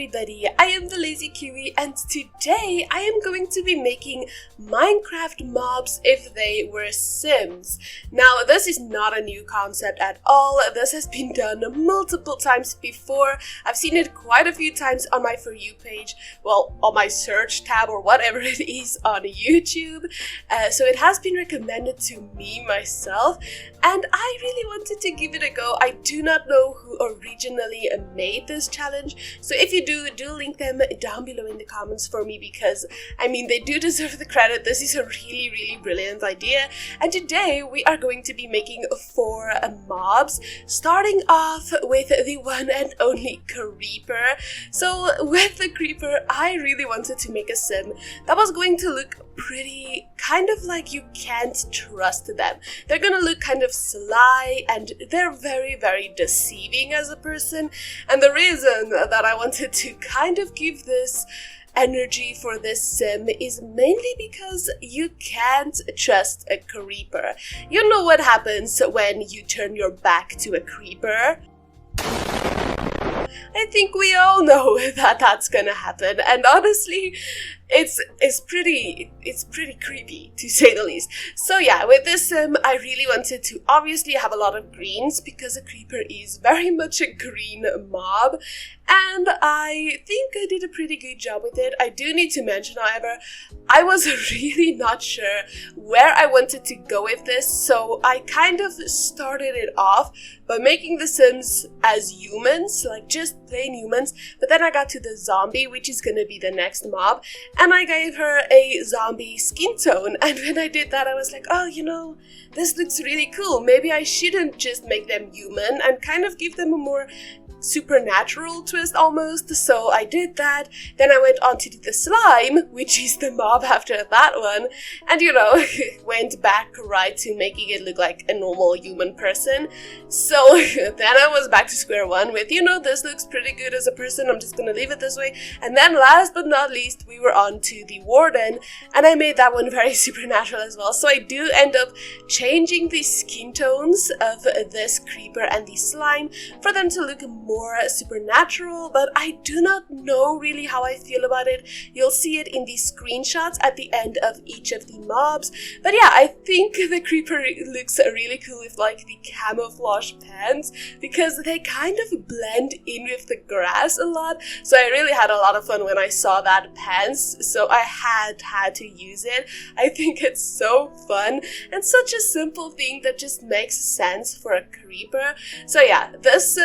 everybody, I am the Lazy Kiwi and today I am going to be making Minecraft mobs if they were Sims. Now this is not a new concept at all, this has been done multiple times before. I've seen it quite a few times on my For You page, well on my search tab or whatever it is on YouTube. So it has been recommended to me myself and I really wanted to give it a go. I do not know who originally made this challenge, so if you do link them down below in the comments for me, because I mean they do deserve the credit. This is a really brilliant idea, and today we are going to be making 4 mobs, starting off with the one and only Creeper. So with the Creeper I really wanted to make a sim that was going to look pretty kind of like you can't trust them. They're gonna look kind of sly and they're very deceiving as a person, and the reason that I wanted to kind of give this energy for this sim is mainly because you can't trust a creeper. You know what happens when you turn your back to a creeper? I think we all know that that's gonna happen, and honestly it's pretty creepy to say the least. So yeah, with this sim I really wanted to obviously have a lot of greens because a creeper is very much a green mob, and I think I did a pretty good job with it. I do need to mention, however, I was really not sure where I wanted to go with this, so I kind of started it off by making the Sims as humans, like just plain humans, but then I got to the zombie, which is gonna be the next mob, and I gave her a zombie skin tone, and when I did that I was like, oh, you know, this looks really cool. Maybe I shouldn't just make them human and kind of give them a more supernatural twist almost. So I did that. Then I went on to do the slime, which is the mob after that one, and you know, went back right to making it look like a normal human person. So then I was back to square one with, you know, this looks pretty good as a person, I'm just gonna leave it this way. And then last but not least we were on to the Warden, and I made that one very supernatural as well. So I do end up changing the skin tones of this creeper and the slime for them to look more supernatural, but I do not know really how I feel about it. You'll see it in the screenshots at the end of each of the mobs. But yeah, I think the creeper looks really cool with like the camouflage pants because they kind of blend in with the grass a lot. So I really had a lot of fun when I saw that pants, so I had to use it. I think it's so fun and such a simple thing that just makes sense for a creeper. So yeah, this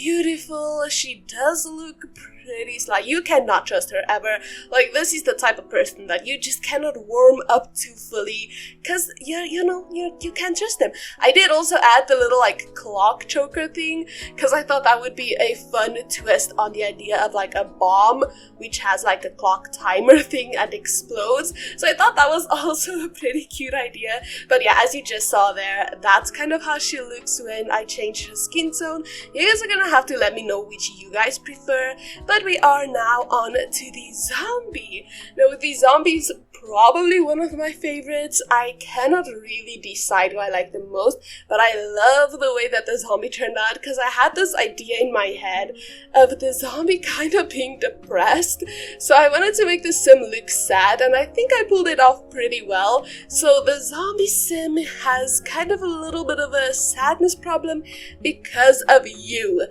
beautiful. She does look pretty sly. You cannot trust her ever. Like, this is the type of person that you just cannot warm up to fully, because you can't trust them. I did also add the little like clock choker thing because I thought that would be a fun twist on the idea of like a bomb which has like a clock timer thing and explodes. So I thought that was also a pretty cute idea. But yeah, as you just saw there, that's kind of how she looks when I change her skin tone. You guys are gonna have to let me know which you guys prefer. But we are now on to the zombie. Now with the zombies, probably one of my favorites. I cannot really decide who I like the most, but I love the way that the zombie turned out because I had this idea in my head of the zombie kind of being depressed. So I wanted to make the sim look sad, and I think I pulled it off pretty well. So the zombie sim has kind of a little bit of a sadness problem because of you.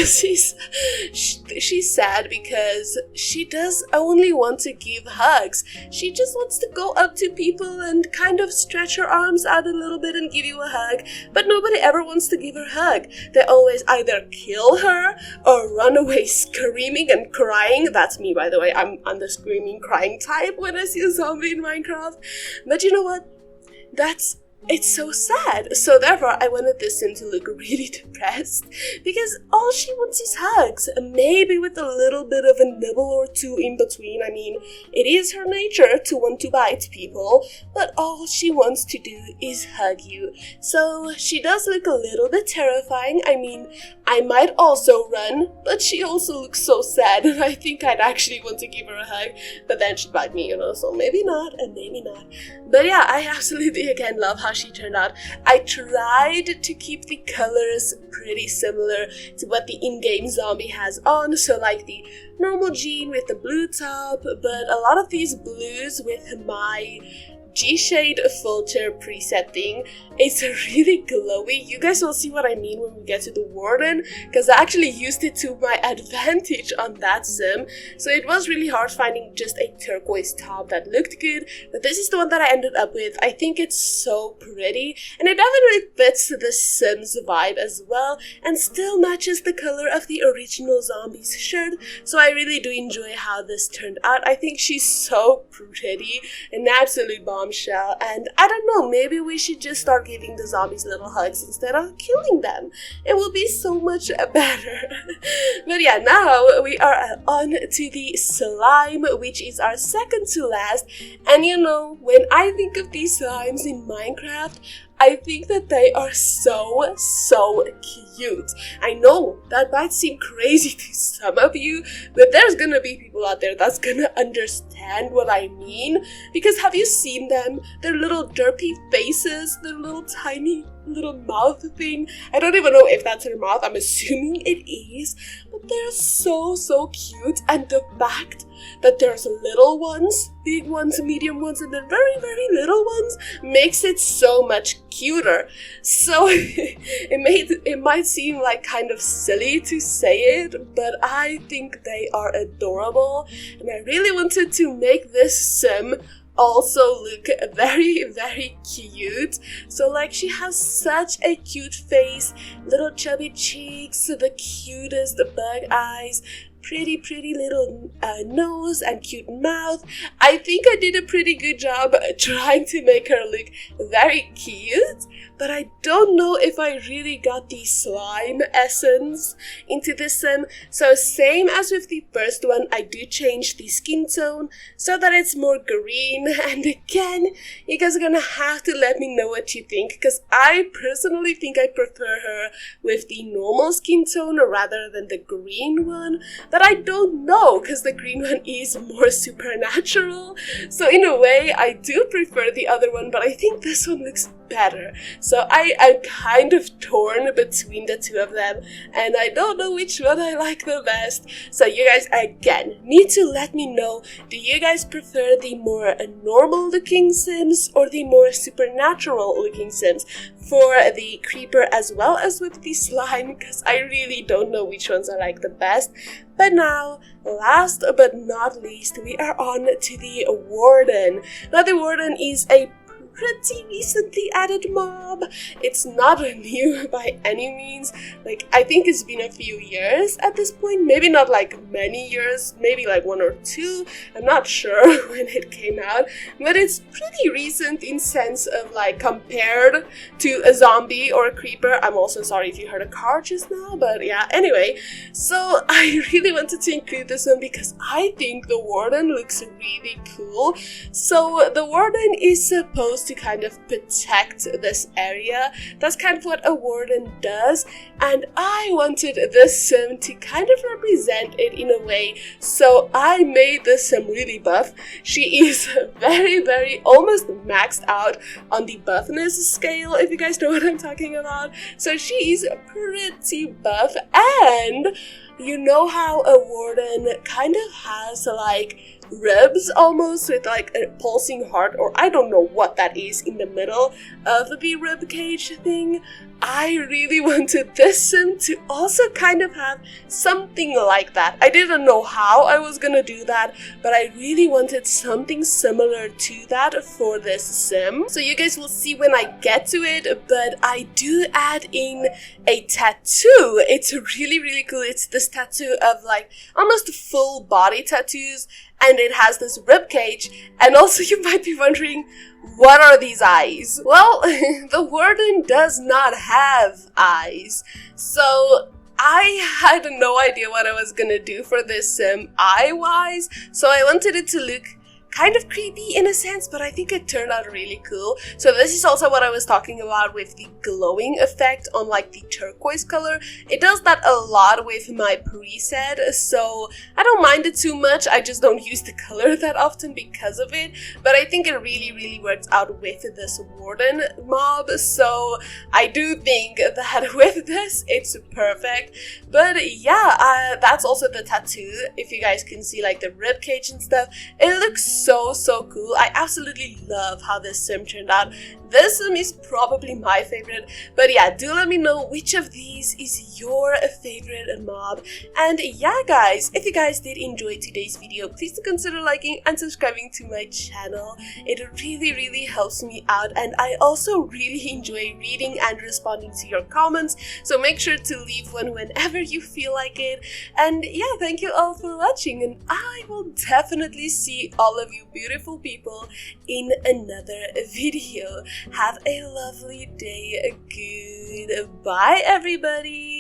She's sad because she does only want to give hugs. She just wants to go up to people and kind of stretch her arms out a little bit and give you a hug, but nobody ever wants to give her a hug. They always either kill her or run away screaming and crying. That's me, by the way. I'm on the screaming crying type when I see a zombie in Minecraft. But you know what? It's so sad. So therefore I wanted this sim to look really depressed because all she wants is hugs, maybe with a little bit of a nibble or two in between. I mean, it is her nature to want to bite people, but all she wants to do is hug you. So she does look a little bit terrifying. I mean, I might also run, but she also looks so sad and I think I'd actually want to give her a hug, but then she'd bite me, you know, so maybe not and maybe not. But yeah, I absolutely again love how she turned out. I tried to keep the colors pretty similar to what the in-game zombie has on, so like the normal jean with the blue top, but a lot of these blues with my G-shade filter preset thing, it's really glowy. You guys will see what I mean when we get to the Warden, because I actually used it to my advantage on that sim. So it was really hard finding just a turquoise top that looked good, but this is the one that I ended up with. I think it's so pretty, and it definitely fits the Sims vibe as well, and still matches the color of the original zombie's shirt. So I really do enjoy how this turned out. I think she's so pretty, an absolute bombshell, and I don't know, maybe we should just start giving the zombies little hugs instead of killing them. It will be so much better. But yeah, now we are on to the slime, which is our second to last. And you know, when I think of these slimes in Minecraft, I think that they are so cute. I know that might seem crazy to some of you, but there's gonna be people out there that's gonna understand what I mean. Because have you seen them? Their little derpy faces, their little tiny little mouth thing. I don't even know if that's her mouth. I'm assuming it is. But they're so cute. And the fact that there's little ones, big ones, medium ones, and then very little ones makes it so much cuter. So it might seem like kind of silly to say it, but I think they are adorable, and I really wanted to make this sim also look very cute. So like, she has such a cute face, little chubby cheeks, the cutest bug eyes, pretty little nose and cute mouth. I think I did a pretty good job trying to make her look very cute, but I don't know if I really got the slime essence into this sim. So same as with the first one, I do change the skin tone so that it's more green, and again, you guys are gonna have to let me know what you think, because I personally think I prefer her with the normal skin tone rather than the green one. But I don't know, because the green one is more supernatural. So in a way, I do prefer the other one, but I think this one looks better. So I'm kind of torn between the two of them, and I don't know which one I like the best. So you guys, again, need to let me know, do you guys prefer the more normal looking Sims or the more supernatural looking Sims for the creeper as well as with the slime? Because I really don't know which ones I like the best. But now, last but not least, we are on to the Warden. Now the Warden is a pretty recently added mob. It's not new by any means. Like, I think it's been a few years at this point. Maybe not like many years, maybe like 1 or 2. I'm not sure when it came out, but it's pretty recent in sense of like compared to a zombie or a creeper. I'm also sorry if you heard a car just now, but yeah, anyway. So I really wanted to include this one because I think the Warden looks really cool. So the Warden is supposed to kind of protect this area. That's kind of what a Warden does, and I wanted this sim to kind of represent it in a way, so I made this sim really buff. She is very almost maxed out on the buffness scale, if you guys know what I'm talking about. So she is pretty buff, and you know how a Warden kind of has like ribs almost with like a pulsing heart, or I don't know what that is in the middle of the rib cage thing. I really wanted this sim to also kind of have something like that. I didn't know how I was gonna do that, but I really wanted something similar to that for this sim. So you guys will see when I get to it, but I do add in a tattoo. It's really cool. It's this tattoo of like almost full body tattoos, and it has this rib cage. And also you might be wondering, what are these eyes? Well, the Warden does not have eyes. So I had no idea what I was gonna do for this sim eye-wise. So I wanted it to look kind of creepy in a sense, but I think it turned out really cool. So this is also what I was talking about with the glowing effect on like the turquoise color. It does that a lot with my preset, so I don't mind it too much. I just don't use the color that often because of it, but I think it really works out with this Warden mob, so I do think that with this it's perfect. But yeah, that's also the tattoo. If you guys can see like the ribcage and stuff, it looks so cool. I absolutely love how this sim turned out. This sim is probably my favorite, but yeah, do let me know which of these is your favorite mob. And yeah guys, if you guys did enjoy today's video, please do consider liking and subscribing to my channel. It really helps me out, and I also really enjoy reading and responding to your comments, so make sure to leave one whenever you feel like it. And yeah, thank you all for watching, and I will definitely see all of you beautiful people in another video. Have a lovely day. Goodbye everybody.